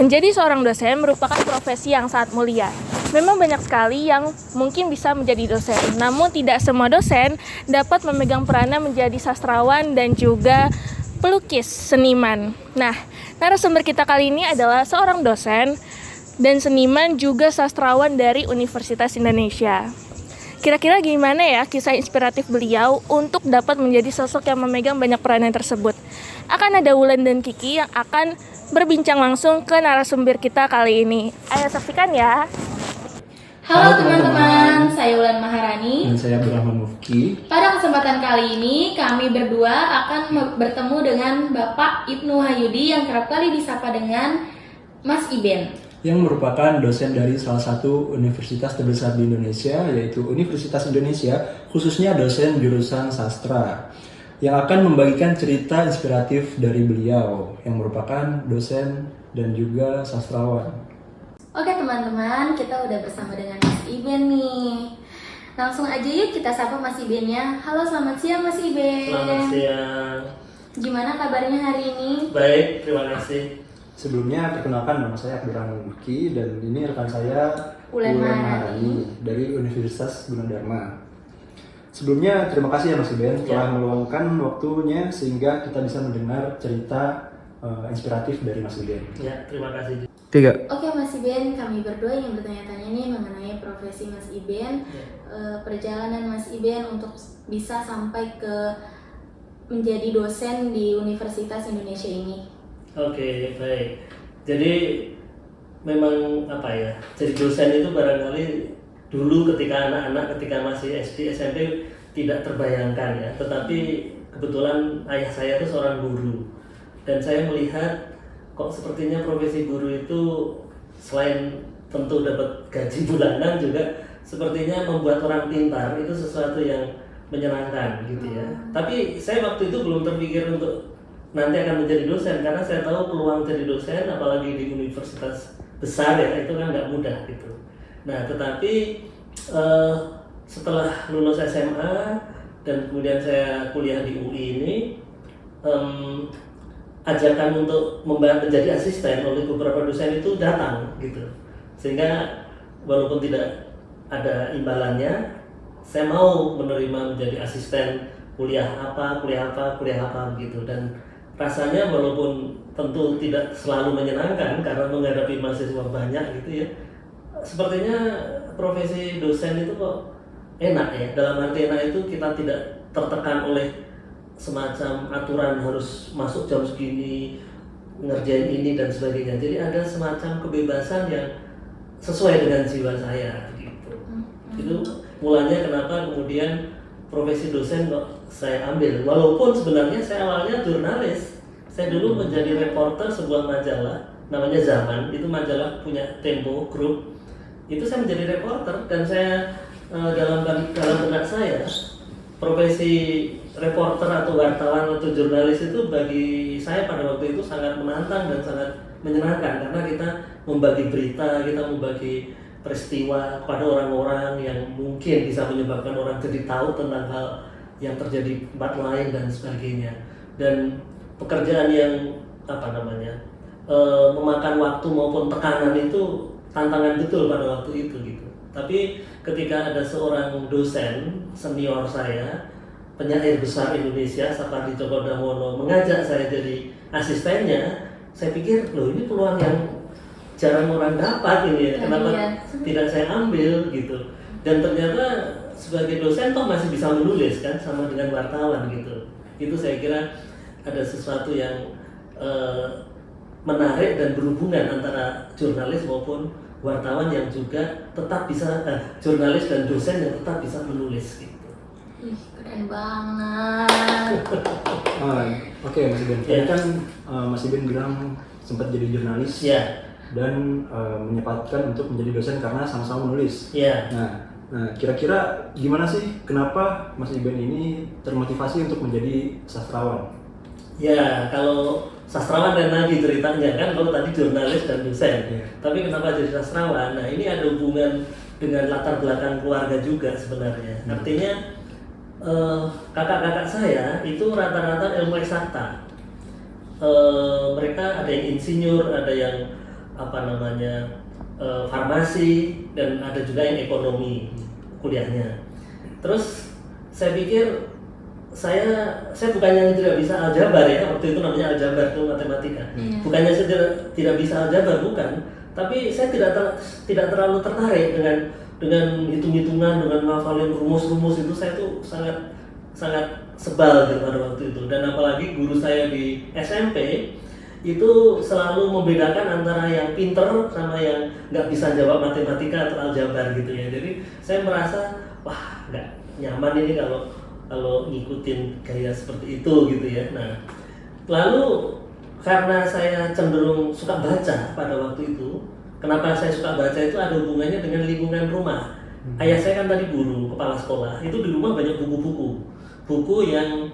Menjadi seorang dosen merupakan profesi yang sangat mulia. Memang banyak sekali yang mungkin bisa menjadi dosen, namun tidak semua dosen dapat memegang peranan menjadi sastrawan dan juga pelukis seniman. Nah, narasumber kita kali ini adalah seorang dosen dan seniman juga sastrawan dari Universitas Indonesia. Kira-kira gimana ya kisah inspiratif beliau untuk dapat menjadi sosok yang memegang banyak peranan tersebut? Akan ada Wulan dan Kiki yang akan berbincang langsung ke narasumber kita kali ini. Ayo saksikan ya. Halo teman-teman, saya Wulan Maharani dan saya Abdurrahman Mufki. Pada kesempatan kali ini, kami berdua akan bertemu dengan Bapak Ibnu Hayudi yang kerap kali disapa dengan Mas Iben, yang merupakan dosen dari salah satu universitas terbesar di Indonesia, yaitu Universitas Indonesia, khususnya dosen jurusan sastra, yang akan membagikan cerita inspiratif dari beliau, yang merupakan dosen dan juga sastrawan. Oke teman-teman, kita udah bersama dengan Mas Iben nih. Langsung aja yuk kita sapa Mas Ibennya. Halo, selamat siang Mas Iben. Selamat siang. Gimana kabarnya hari ini? Baik, terima kasih. Sebelumnya perkenalkan, nama saya Abdurrahman Mufki dan ini rekan saya Wulan Wulan Maharani dari Universitas Gunadarma. Sebelumnya terima kasih ya Mas Iben telah meluangkan waktunya sehingga kita bisa mendengar cerita inspiratif dari Mas Iben. Ya, terima kasih. 3. Oke Mas Iben, kami berdua ingin bertanya-tanya nih mengenai profesi Mas Iben, perjalanan Mas Iben untuk bisa sampai ke menjadi dosen di Universitas Indonesia ini. Oke, baik. Jadi memang apa ya? Jadi dosen itu barangkali dulu ketika anak-anak ketika masih SD, SMP tidak terbayangkan ya. Tetapi kebetulan ayah saya itu seorang guru dan saya melihat kok sepertinya profesi guru itu selain tentu dapat gaji bulanan juga sepertinya membuat orang pintar itu sesuatu yang menyenangkan gitu ya. Tapi saya waktu itu belum terpikir untuk nanti akan menjadi dosen karena saya tahu peluang jadi dosen apalagi di universitas besar ya itu kan nggak mudah gitu. Nah tetapi setelah lulus SMA dan kemudian saya kuliah di UI ini ajakan untuk menjadi asisten oleh beberapa dosen itu datang gitu, sehingga walaupun tidak ada imbalannya, saya mau menerima menjadi asisten kuliah apa gitu. Dan rasanya walaupun tentu tidak selalu menyenangkan karena menghadapi mahasiswa banyak gitu ya, sepertinya profesi dosen itu kok enak ya. Dalam arti enak itu kita tidak tertekan oleh semacam aturan harus masuk jam segini, ngerjain ini dan sebagainya. Jadi ada semacam kebebasan yang sesuai dengan jiwa saya gitu. Itu mulanya kenapa kemudian profesi dosen kok saya ambil. Walaupun sebenarnya saya awalnya jurnalis. Saya dulu menjadi reporter sebuah majalah namanya Zaman. Itu majalah punya Tempo Group. Itu saya menjadi reporter dan saya dalam benak saya profesi reporter atau wartawan atau jurnalis itu bagi saya pada waktu itu sangat menantang dan sangat menyenangkan karena kita membagi berita, kita membagi peristiwa kepada orang-orang yang mungkin bisa menyebabkan orang jadi tahu tentang hal yang terjadi di tempat lain dan sebagainya. Dan pekerjaan yang memakan waktu maupun tekanan itu tantangan betul pada waktu itu gitu. Tapi ketika ada seorang dosen senior saya, penyair besar Indonesia Sapardi Djoko Damono mengajak saya jadi asistennya, saya pikir loh ini peluang yang jarang orang dapat ini ya, kenapa tidak saya ambil gitu. Dan ternyata sebagai dosen toh masih bisa menulis kan sama dengan wartawan gitu. Itu saya kira ada sesuatu yang menarik dan berhubungan antara jurnalis maupun wartawan yang juga tetap bisa jurnalis dan dosen yang tetap bisa menulis gitu. Ih, keren banget. Oke, Mas Iben. Tadi kan Mas Iben bilang sempat jadi jurnalis dan menyempatkan untuk menjadi dosen karena sama-sama menulis. Nah, kira-kira gimana sih kenapa Mas Iben ini termotivasi untuk menjadi sastrawan? Ya, kalau sastrawan dan lagi ceritanya kan, kalau tadi jurnalis dan dosen. Tapi kenapa jadi sastrawan? Nah, ini ada hubungan dengan latar belakang keluarga juga sebenarnya. Artinya kakak-kakak saya itu rata-rata ilmu eksakta. Mereka ada yang insinyur, ada yang farmasi, dan ada juga yang ekonomi kuliahnya. Terus saya pikir saya bukannya tidak bisa aljabar ya, waktu itu namanya aljabar itu matematika. Bukannya saya tidak bisa aljabar, bukan, tapi saya tidak terlalu tertarik dengan hitung-hitungan, dengan ngafalin rumus-rumus itu. Saya tuh sangat sebal gitu pada waktu itu. Dan apalagi guru saya di SMP itu selalu membedakan antara yang pinter sama yang nggak bisa jawab matematika atau aljabar gitu ya. Jadi saya merasa wah nggak nyaman ini kalau ngikutin gaya seperti itu gitu ya. Nah, lalu karena saya cenderung suka baca pada waktu itu, kenapa saya suka baca itu ada hubungannya dengan lingkungan rumah. Ayah saya kan tadi guru, kepala sekolah, itu di rumah banyak buku yang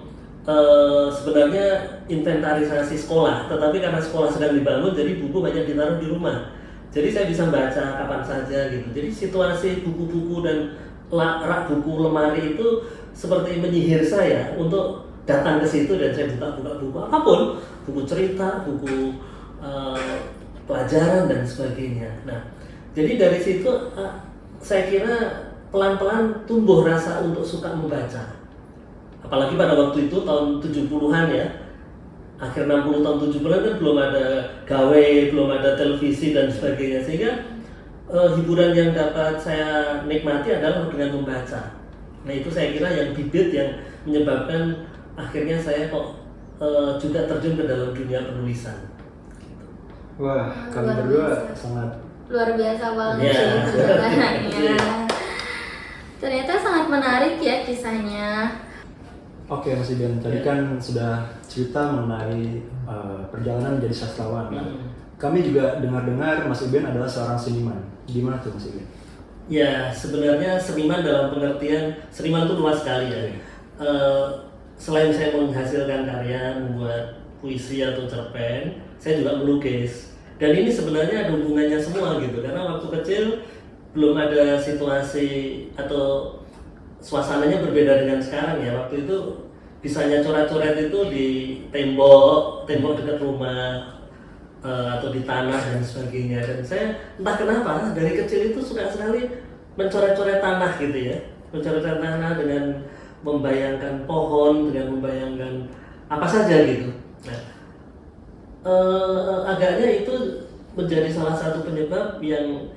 sebenarnya inventarisasi sekolah, tetapi karena sekolah sedang dibangun, jadi buku banyak ditaruh di rumah. Jadi saya bisa baca kapan saja gitu. Jadi situasi buku-buku dan rak buku lemari itu seperti menyihir saya untuk datang ke situ dan saya buka buku apapun, buku cerita, buku pelajaran dan sebagainya. Nah, jadi dari situ saya kira pelan-pelan tumbuh rasa untuk suka membaca. Apalagi pada waktu itu tahun 70-an ya, akhir 60 tahun 70-an kan belum ada gawe, belum ada televisi dan sebagainya, sehingga hiburan yang dapat saya nikmati adalah dengan membaca. Nah itu saya kira yang bibit yang menyebabkan akhirnya saya kok juga terjun ke dalam dunia penulisan. Wah, kalian berdua sangat luar biasa banget sih ceritanya. Ternyata sangat menarik ya kisahnya. Oke, Mas Iben, tadi kan sudah cerita mengenai perjalanan menjadi sastrawan. Kami juga dengar-dengar Mas Iben adalah seorang seniman. Gimana tuh Mas Iben? Ya, sebenarnya seniman dalam pengertian, seniman itu luas sekali ya. Selain saya menghasilkan karya, membuat puisi atau cerpen, saya juga melukis. Dan ini sebenarnya ada hubungannya semua gitu, karena waktu kecil belum ada situasi atau suasananya berbeda dengan sekarang ya. Waktu itu bisanya coret-coret itu di tembok dekat rumah atau di tanah dan sebagainya. Dan saya entah kenapa dari kecil itu suka sekali mencoret-coret tanah gitu ya, mencoret-coret tanah dengan membayangkan pohon, dengan membayangkan apa saja gitu. Nah, agaknya itu menjadi salah satu penyebab yang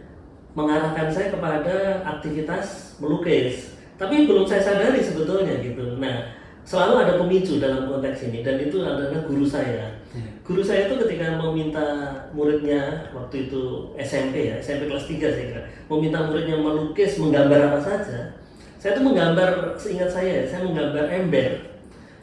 mengarahkan saya kepada aktivitas melukis. Tapi belum saya sadari sebetulnya gitu. Nah, selalu ada pemicu dalam konteks ini, dan itu adalah guru saya. Guru saya itu ketika mau minta muridnya, waktu itu SMP ya, SMP kelas 3 saya kira, mau minta muridnya melukis, menggambar apa saja. Saya tuh menggambar, seingat saya menggambar ember.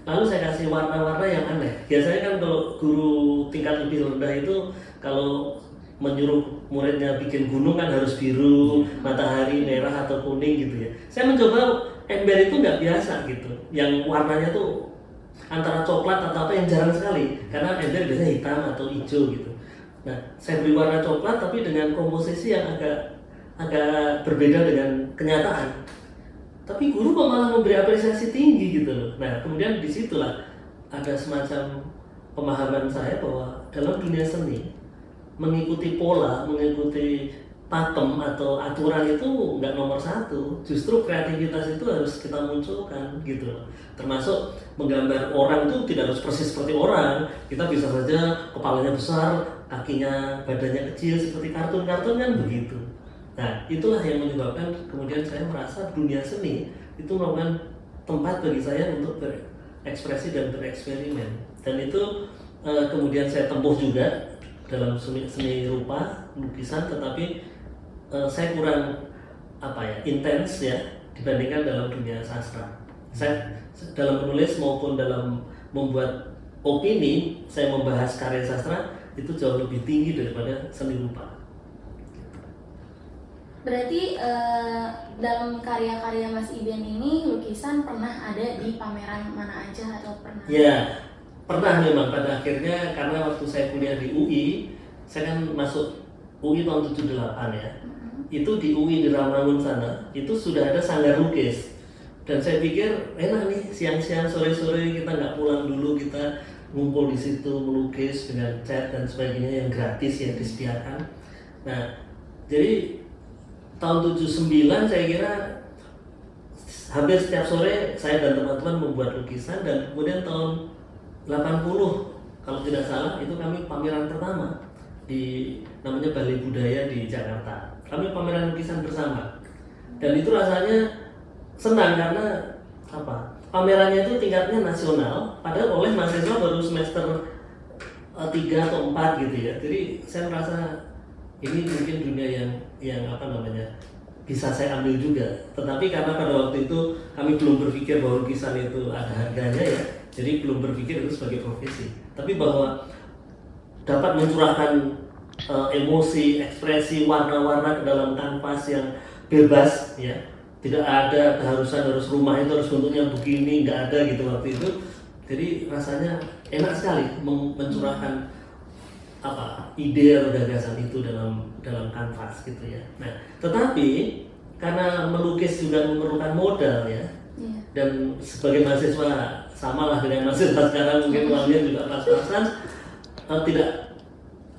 Lalu saya kasih warna-warna yang aneh. Biasanya kan kalau guru tingkat lebih rendah itu kalau menyuruh muridnya bikin gunung kan harus biru, matahari merah atau kuning gitu ya. Saya mencoba ember itu nggak biasa gitu, yang warnanya tuh antara coklat atau apa yang jarang sekali, karena ember biasanya hitam atau hijau gitu. Nah, saya beri warna coklat tapi dengan komposisi yang agak berbeda dengan kenyataan. Tapi guru kok malah memberi apresiasi tinggi gitu loh. Nah, kemudian disitulah ada semacam pemahaman saya bahwa dalam dunia seni mengikuti pola, mengikuti pakem atau aturan itu nggak nomor satu. Justru kreativitas itu harus kita munculkan gitu loh. Termasuk menggambar orang itu tidak harus persis seperti orang. Kita bisa saja kepalanya besar, kakinya, badannya kecil seperti kartun-kartun kan begitu. Nah, itulah yang menyebabkan kemudian saya merasa dunia seni itu merupakan tempat bagi saya untuk berekspresi dan bereksperimen. Dan itu kemudian saya tempuh juga dalam seni rupa, lukisan, tetapi saya kurang intens ya dibandingkan dalam dunia sastra. Saya dalam menulis maupun dalam membuat opini, saya membahas karya sastra itu jauh lebih tinggi daripada seni rupa. Berarti dalam karya-karya Mas Iben ini lukisan pernah ada di pameran mana aja atau pernah? Ya, pernah memang pada akhirnya, karena waktu saya kuliah di UI, saya kan masuk UI tahun 78 ya. Itu di UI di Rawamangun sana, itu sudah ada sanggar lukis. Dan saya pikir enak nih, siang-siang, sore-sore kita nggak pulang dulu, kita ngumpul di situ melukis dengan cat dan sebagainya yang gratis yang disediakan. Nah, jadi tahun 79 saya kira hampir setiap sore saya dan teman-teman membuat lukisan, dan kemudian tahun 80 kalau tidak salah itu kami pameran pertama di namanya Balai Budaya di Jakarta. Kami pameran lukisan bersama. Dan itu rasanya senang karena apa? Pamerannya itu tingkatnya nasional, padahal oleh mahasiswa baru semester 3 atau 4 gitu ya. Jadi saya merasa ini mungkin dunia yang apa namanya bisa saya ambil juga. Tetapi karena pada waktu itu kami belum berpikir bahwa lukisan itu ada harganya ya, jadi belum berpikir itu sebagai profesi. Tapi bahwa dapat mencurahkan emosi, ekspresi, warna-warna ke dalam kanvas yang bebas ya, tidak ada keharusan harus rumah itu harus bentuknya begini, nggak ada gitu waktu itu. Jadi rasanya enak sekali mencurahkan apa ide atau gagasan itu dalam kanvas gitu ya. Nah, tetapi karena melukis juga memerlukan modal ya, dan sebagai mahasiswa sama lah dengan mahasiswa sekarang mungkin uangnya juga pas-pasan, tidak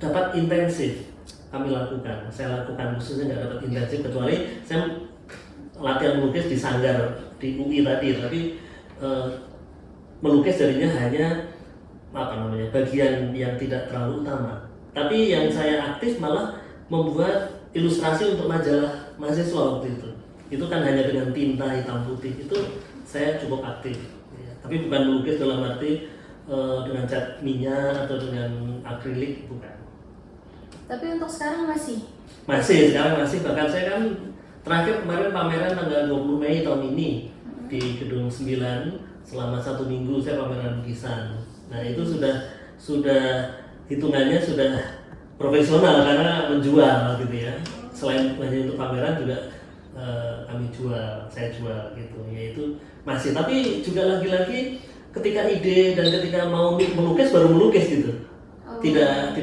dapat intensif kami lakukan. Saya lakukan khususnya nggak dapat intensif kecuali saya latihan melukis di sanggar di UI tadi, tapi melukis jadinya hanya apa namanya bagian yang tidak terlalu utama. Tapi yang saya aktif malah membuat ilustrasi untuk majalah mahasiswa waktu itu. Itu kan hanya dengan tinta hitam putih, itu saya cukup aktif ya. Tapi bukan melukis dalam arti dengan cat minyak atau dengan akrilik, bukan. Tapi untuk sekarang masih Sekarang masih, bahkan saya kan terakhir kemarin pameran tanggal 20 Mei tahun ini di Gedung 9 selama 1 minggu saya pameran lukisan. Nah, itu sudah hitungannya sudah profesional karena menjual gitu ya. Selain hanya untuk pameran juga saya jual gitu. Yaitu masih, tapi juga lagi-lagi ketika ide dan ketika mau melukis baru melukis gitu. Tidak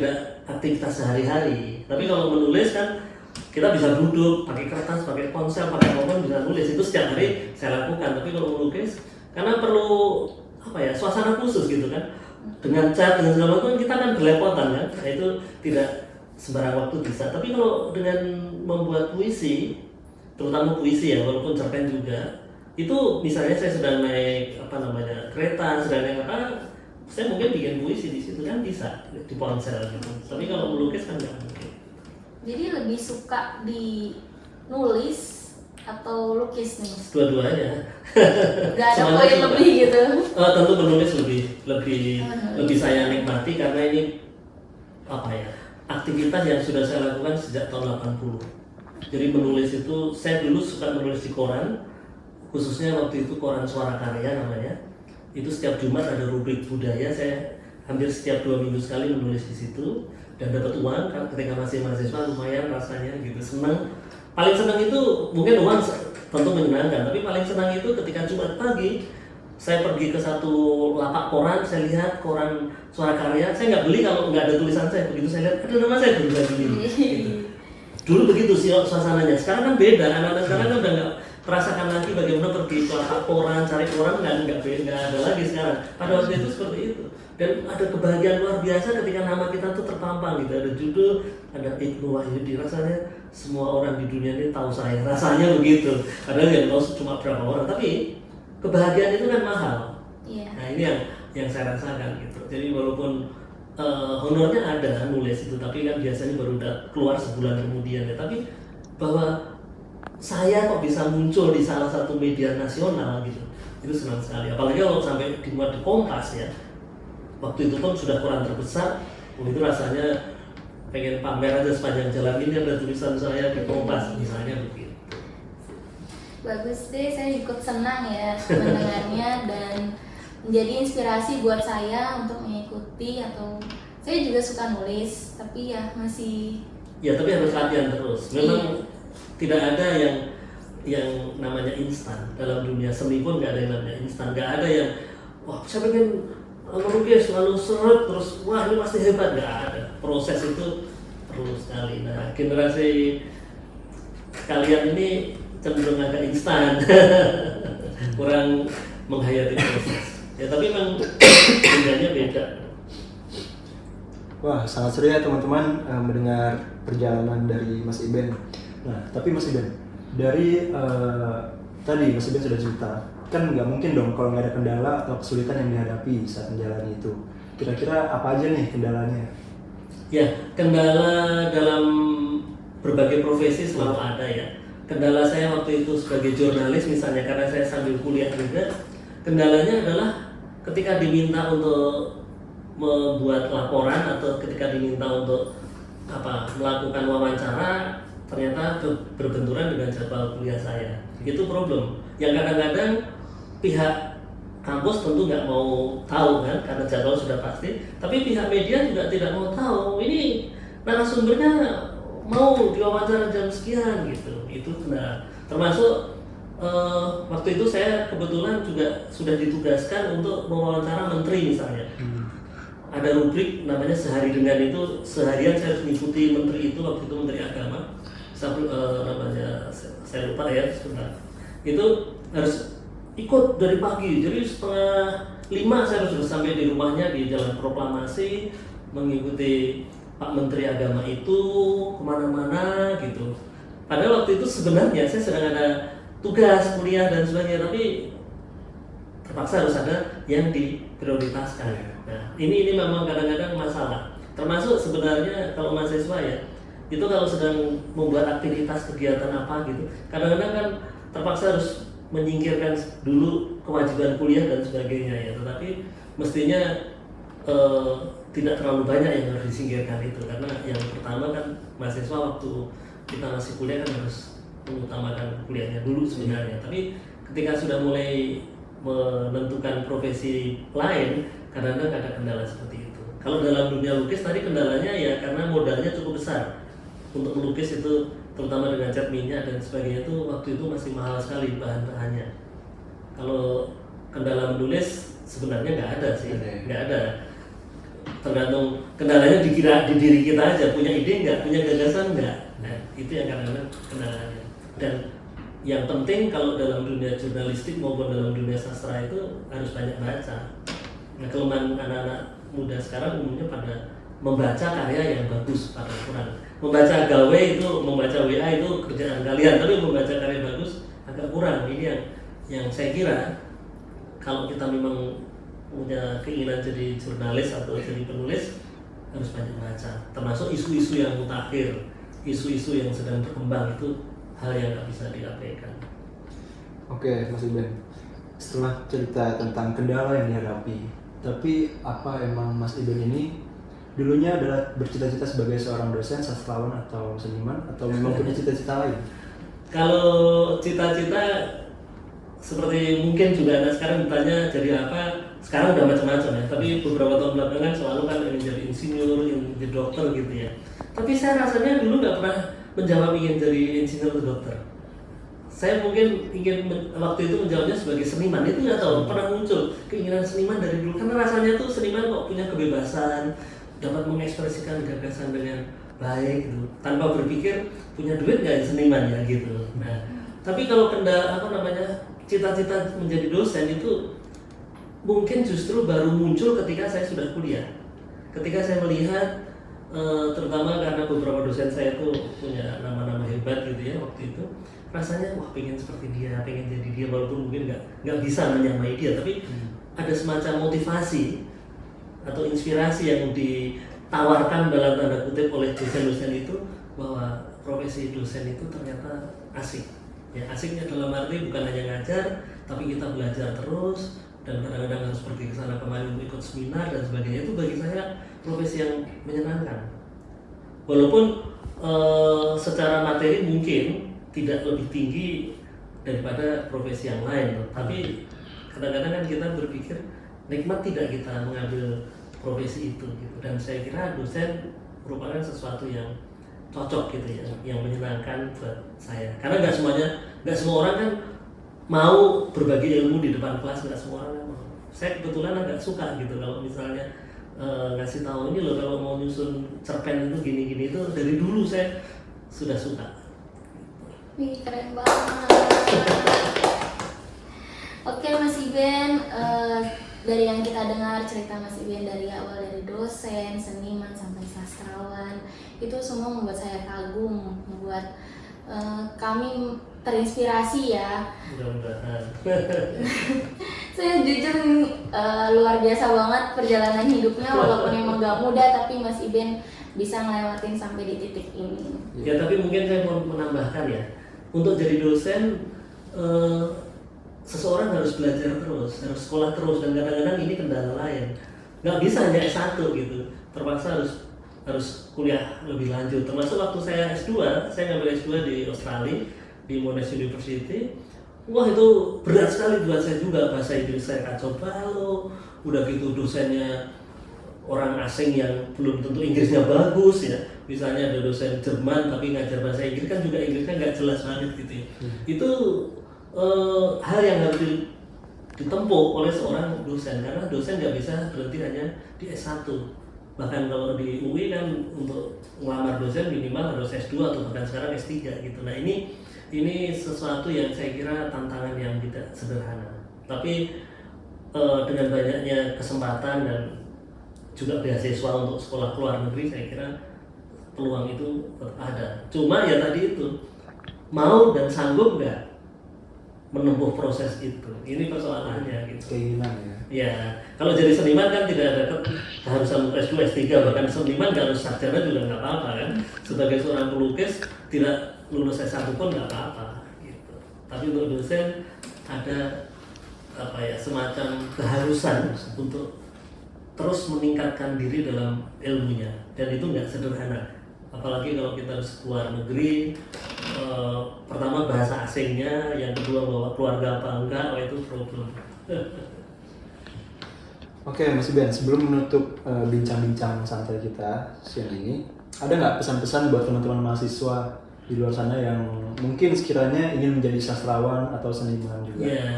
aktivitas sehari-hari. Tapi kalau menulis kan kita bisa duduk pakai kertas, pakai ponsel, pakai apapun bisa nulis. Itu setiap hari saya lakukan. Tapi kalau melukis karena perlu apa ya, suasana khusus gitu kan. Dengan cat, dengan segala macam kita kan belepotan kan. Nah, itu tidak sembarang waktu bisa. Tapi kalau dengan membuat puisi, terutama puisi ya, walaupun cerpen juga, itu misalnya saya sedang naik apa namanya kereta, sedang naik apa, saya mungkin bikin puisi di situ kan bisa di ponsel gitu. Tapi kalau melukis kan nggak mungkin. Jadi lebih suka di nulis atau lukis nih? Dua-duanya. Gak ada poin lebih gitu? Tentu menulis lebih saya nikmati karena ini apa ya, aktivitas yang sudah saya lakukan sejak tahun 80. Jadi menulis itu, saya dulu suka menulis di koran, khususnya waktu itu koran Suara Karya namanya. Itu setiap Jumat ada rubrik budaya, saya hampir setiap 2 minggu sekali menulis di situ dan dapat uang. Ketika masih mahasiswa lumayan rasanya gitu, senang. Paling senang itu mungkin uang tentu menyenangkan, tapi paling senang itu ketika Jumat pagi saya pergi ke satu lapak koran, saya lihat koran Suara Karya, saya nggak beli kalau nggak ada tulisan saya. Begitu saya lihat ada nama saya, saya beli. Gitu. Dulu begitu sih suasananya. Sekarang kan beda, anak-anak sekarang kan udah nggak merasakan lagi bagaimana pergi ke lapak koran, cari koran, nggak ada lagi sekarang. Pada waktu itu seperti itu. Dan ada kebahagiaan luar biasa ketika nama kita tuh terpampang gitu, ada judul, ada Ibnu Wahyudi, rasanya semua orang di dunia ini tahu saya, rasanya begitu. Padahal yang tahu cuma berapa orang, tapi kebahagiaan itu kan mahal. Nah, ini yang saya rasakan gitu. Jadi walaupun honornya ada nulis itu, tapi kan biasanya baru keluar sebulan kemudian ya. Tapi bahwa saya kok bisa muncul di salah satu media nasional gitu, itu senang sekali. Apalagi kalau sampai dimuat di Kompas ya. Waktu itu pun sudah koran terbesar, itu rasanya pengen pamer aja sepanjang jalan ini ada tulisan saya di Kompas misalnya begitu. Bagus deh, saya ikut senang ya mendengarnya dan menjadi inspirasi buat saya untuk mengikuti. Atau saya juga suka nulis, tapi ya masih ya, tapi harus latihan terus. Memang tidak ada yang namanya instan dalam dunia seni pun, nggak ada yang namanya instan. Nggak ada yang wah saya pengen melukis lalu seret terus wah ini pasti hebat, nggak ada. Proses itu perlu sekali. Nah, generasi kalian ini cenderung agak instan, kurang menghayati proses. Ya tapi memang bedanya beda. Wah, sangat seru ya teman-teman mendengar perjalanan dari Mas Iben. Nah, tapi Mas Iben, dari tadi Mas Iben sudah cerita, kan nggak mungkin dong kalau nggak ada kendala atau kesulitan yang dihadapi saat menjalani itu. Kira-kira apa aja nih kendalanya? Ya, kendala dalam berbagai profesi selalu ada ya. Kendala saya waktu itu sebagai jurnalis misalnya, karena saya sambil kuliah juga, kendalanya adalah ketika diminta untuk membuat laporan atau ketika diminta untuk melakukan wawancara, ternyata berbenturan dengan jadwal kuliah saya. Itu problem yang kadang-kadang pihak kampus tentu nggak mau tahu kan, karena jadwal sudah pasti, tapi pihak media juga tidak mau tahu ini narasumbernya mau diwawancara jam sekian gitu. Itu benar. Termasuk waktu itu saya kebetulan juga sudah ditugaskan untuk mewawancara menteri misalnya. Ada rubrik namanya sehari dengan, itu seharian saya harus mengikuti menteri itu, waktu itu Menteri Agama, namanya saya lupa ya sebentar. Itu harus ikut dari pagi, jadi 4:30 saya sudah sampai di rumahnya di Jalan Proklamasi, mengikuti Pak Menteri Agama itu kemana-mana gitu. Padahal waktu itu sebenarnya saya sedang ada tugas kuliah dan sebagainya, tapi terpaksa harus ada yang diprioritaskan. Nah, ini memang kadang-kadang masalah. Termasuk sebenarnya kalau mahasiswa ya, itu kalau sedang membuat aktivitas kegiatan apa gitu, kadang-kadang kan terpaksa harus menyingkirkan dulu kewajiban kuliah dan sebagainya ya. Tetapi mestinya tidak terlalu banyak yang harus disingkirkan itu, karena yang pertama kan mahasiswa waktu kita masih kuliah kan harus mengutamakan kuliahnya dulu sebenarnya. Tapi ketika sudah mulai menentukan profesi lain, kadang-kadang ada kendala seperti itu. Kalau dalam dunia lukis tadi kendalanya ya karena modalnya cukup besar. Untuk melukis itu terutama dengan cat minyak dan sebagainya itu waktu itu masih mahal sekali bahan-bahannya. Kalau kendala menulis sebenarnya nggak ada sih, nggak ada. Tergantung kendalanya di diri kita aja, punya ide nggak, punya gagasan nggak. Nah itu yang kadang-kadang kendalanya. Dan yang penting kalau dalam dunia jurnalistik maupun dalam dunia sastra itu harus banyak baca. Nah, kelemahan anak-anak muda sekarang umumnya pada membaca karya yang bagus, pada kurang. Membaca gawe itu, membaca WA itu kerjaan kalian, tapi membaca karya bagus agak kurang. Ini yang saya kira kalau kita memang punya keinginan jadi jurnalis atau jadi penulis harus banyak baca. Termasuk isu-isu yang mutakhir, isu-isu yang sedang berkembang itu hal yang nggak bisa diabaikan. Oke, Mas Iben. Setelah cerita tentang kendala yang dihadapi, tapi apa emang Mas Iben ini dulunya adalah bercita-cita sebagai seorang dosen, sastrawan atau seniman, atau memang punya cita-cita lain? Kalau cita-cita seperti mungkin juga anak sekarang ditanya jadi apa, sekarang udah macam-macam ya. Tapi beberapa tahun belakangan selalu kan ingin jadi insinyur, ingin jadi dokter gitu ya. Tapi saya rasanya dulu nggak pernah menjawab ingin jadi insinyur atau dokter. Saya mungkin ingin waktu itu menjawabnya sebagai seniman. Itu nggak tahu pernah muncul keinginan seniman dari dulu, karena rasanya tuh seniman kok punya kebebasan, dapat mengekspresikan gagasan dengan baik gitu, tanpa berpikir punya duit nggak seniman ya gitu. Nah, tapi kalau cita-cita menjadi dosen itu mungkin justru baru muncul ketika saya sudah kuliah. Ketika saya melihat terutama karena beberapa dosen saya itu punya nama-nama hebat gitu ya waktu itu, rasanya wah pengen seperti dia, pengen jadi dia, walaupun mungkin nggak bisa menyamai dia, tapi ada semacam motivasi atau inspirasi yang ditawarkan dalam tanda kutip oleh dosen-dosen itu, bahwa profesi dosen itu ternyata asik. Ya, asiknya dalam arti bukan hanya ngajar, tapi kita belajar terus dan kadang-kadang harus pergi ke sana kemari untuk ikut seminar dan sebagainya. Itu bagi saya profesi yang menyenangkan. Walaupun secara materi mungkin tidak lebih tinggi daripada profesi yang lain, tapi kadang-kadang kan kita berpikir nikmat tidak kita mengambil profesi itu gitu. Dan saya kira dosen merupakan sesuatu yang cocok gitu ya, yang menyenangkan buat saya. Karena nggak semua orang kan mau berbagi ilmu di depan kelas, nggak semua orang mau. Saya kebetulan agak suka gitu kalau misalnya ngasih tahu ini loh, kalau mau nyusun cerpen itu gini-gini, itu dari dulu saya sudah suka. Wih, keren banget. Oke Mas Iben, dari yang kita dengar cerita Mas Iben dari awal, dari dosen, seniman sampai sastrawan, itu semua membuat saya kagum, membuat kami terinspirasi ya. Mudah-mudahan. Saya jujur luar biasa banget perjalanan hidupnya, walaupun emang gak mudah, tapi Mas Iben bisa ngelewatin sampai di titik ini. Ya, tapi mungkin saya mau menambahkan ya, untuk jadi dosen seseorang harus belajar terus, harus sekolah terus, dan kadang-kadang ini kendala lain. Nggak bisa hanya S1 gitu, terpaksa harus kuliah lebih lanjut. Termasuk waktu saya S2, saya ngambil S2 di Australia, di Monash University. Wah, itu berat sekali buat saya juga, bahasa Inggris saya kacau balau, udah gitu dosennya orang asing yang belum tentu Inggrisnya bagus ya. Misalnya ada dosen Jerman tapi ngajar bahasa Inggris kan juga Inggrisnya nggak jelas banget gitu ya. Itu hal yang harus ditempuh oleh seorang dosen, karena dosen nggak bisa berhenti hanya di S1. Bahkan kalau di UI kan untuk melamar dosen minimal harus S2 atau bahkan sekarang S3 gitu. Nah, ini sesuatu yang saya kira tantangan yang tidak sederhana. Tapi dengan banyaknya kesempatan dan juga beasiswa untuk sekolah ke luar negeri, saya kira peluang itu tetap ada. Cuma ya tadi itu, mau dan sanggup nggak menempuh proses itu, ini persoalannya gitu. Keinginan ya. Ya, kalau jadi seniman kan tidak ada keharusan S2, S3, bahkan seniman nggak harus sarjana juga nggak apa-apa kan. Sebagai seorang pelukis tidak lulus S1 pun nggak apa-apa gitu. Tapi untuk dosen ada semacam keharusan untuk terus meningkatkan diri dalam ilmunya, dan itu nggak sederhana. Apalagi kalau kita harus keluar negeri, pertama bahasa asingnya, yang kedua bawa keluarga apa enggak, itu problem. Oke, Mas Iben, sebelum menutup bincang-bincang santai kita siang ini, ada nggak pesan-pesan buat teman-teman mahasiswa di luar sana yang mungkin sekiranya ingin menjadi sastrawan atau seniman juga? Ya,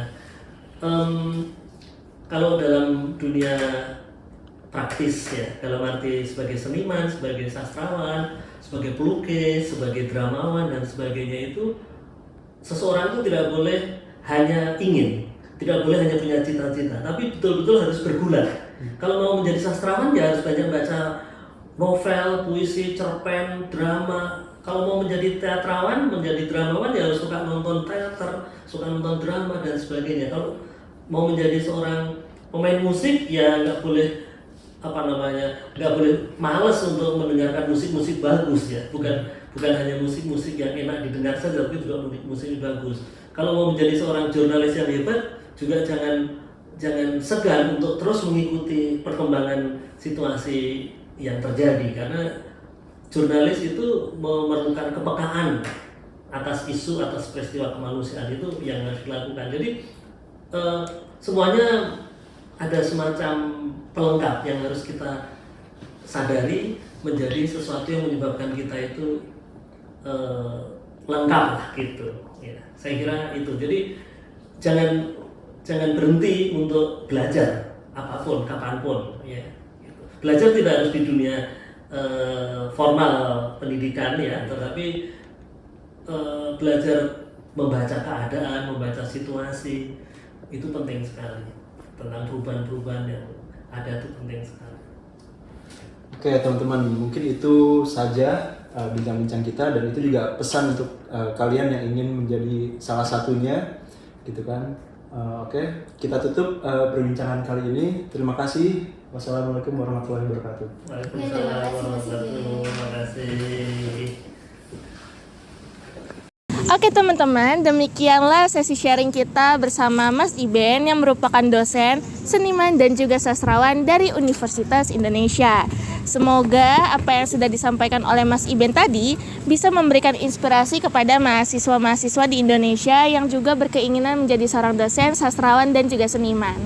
kalau dalam dunia praktis ya, dalam arti sebagai seniman, sebagai sastrawan, sebagai pelukis, sebagai dramawan dan sebagainya, itu seseorang itu tidak boleh hanya ingin, tidak boleh hanya punya cita-cita, tapi betul-betul harus bergulat. Kalau mau menjadi sastrawan ya harus banyak baca novel, puisi, cerpen, drama. Kalau mau menjadi teatrawan, menjadi dramawan ya harus suka nonton teater, suka nonton drama dan sebagainya. Kalau mau menjadi seorang pemain musik ya nggak boleh nggak boleh malas untuk mendengarkan musik-musik bagus ya, bukan hanya musik-musik yang enak didengar saja, tapi juga musik bagus. Kalau mau menjadi seorang jurnalis yang hebat juga jangan segan untuk terus mengikuti perkembangan situasi yang terjadi, karena jurnalis itu memerlukan kepekaan atas isu, atas peristiwa kemanusiaan, itu yang harus dilakukan. Jadi semuanya ada semacam pelengkap yang harus kita sadari menjadi sesuatu yang menyebabkan kita itu lengkap lah gitu ya. Saya kira itu. Jadi jangan berhenti untuk belajar apapun kapanpun ya gitu. Belajar tidak harus di dunia formal pendidikan ya, tetapi belajar membaca keadaan, membaca situasi itu penting sekali. Tentang perubahan-perubahan yang ada itu penting sekali. Oke teman-teman, mungkin itu saja bincang-bincang kita, dan itu juga pesan untuk kalian yang ingin menjadi salah satunya gitu kan. Oke, kita tutup perbincangan kali ini. Terima kasih. Wassalamualaikum warahmatullahi wabarakatuh. Waalaikumsalam warahmatullahi wabarakatuh. Oke teman-teman, demikianlah sesi sharing kita bersama Mas Iben yang merupakan dosen, seniman dan juga sastrawan dari Universitas Indonesia. Semoga apa yang sudah disampaikan oleh Mas Iben tadi bisa memberikan inspirasi kepada mahasiswa-mahasiswa di Indonesia yang juga berkeinginan menjadi seorang dosen, sastrawan dan juga seniman.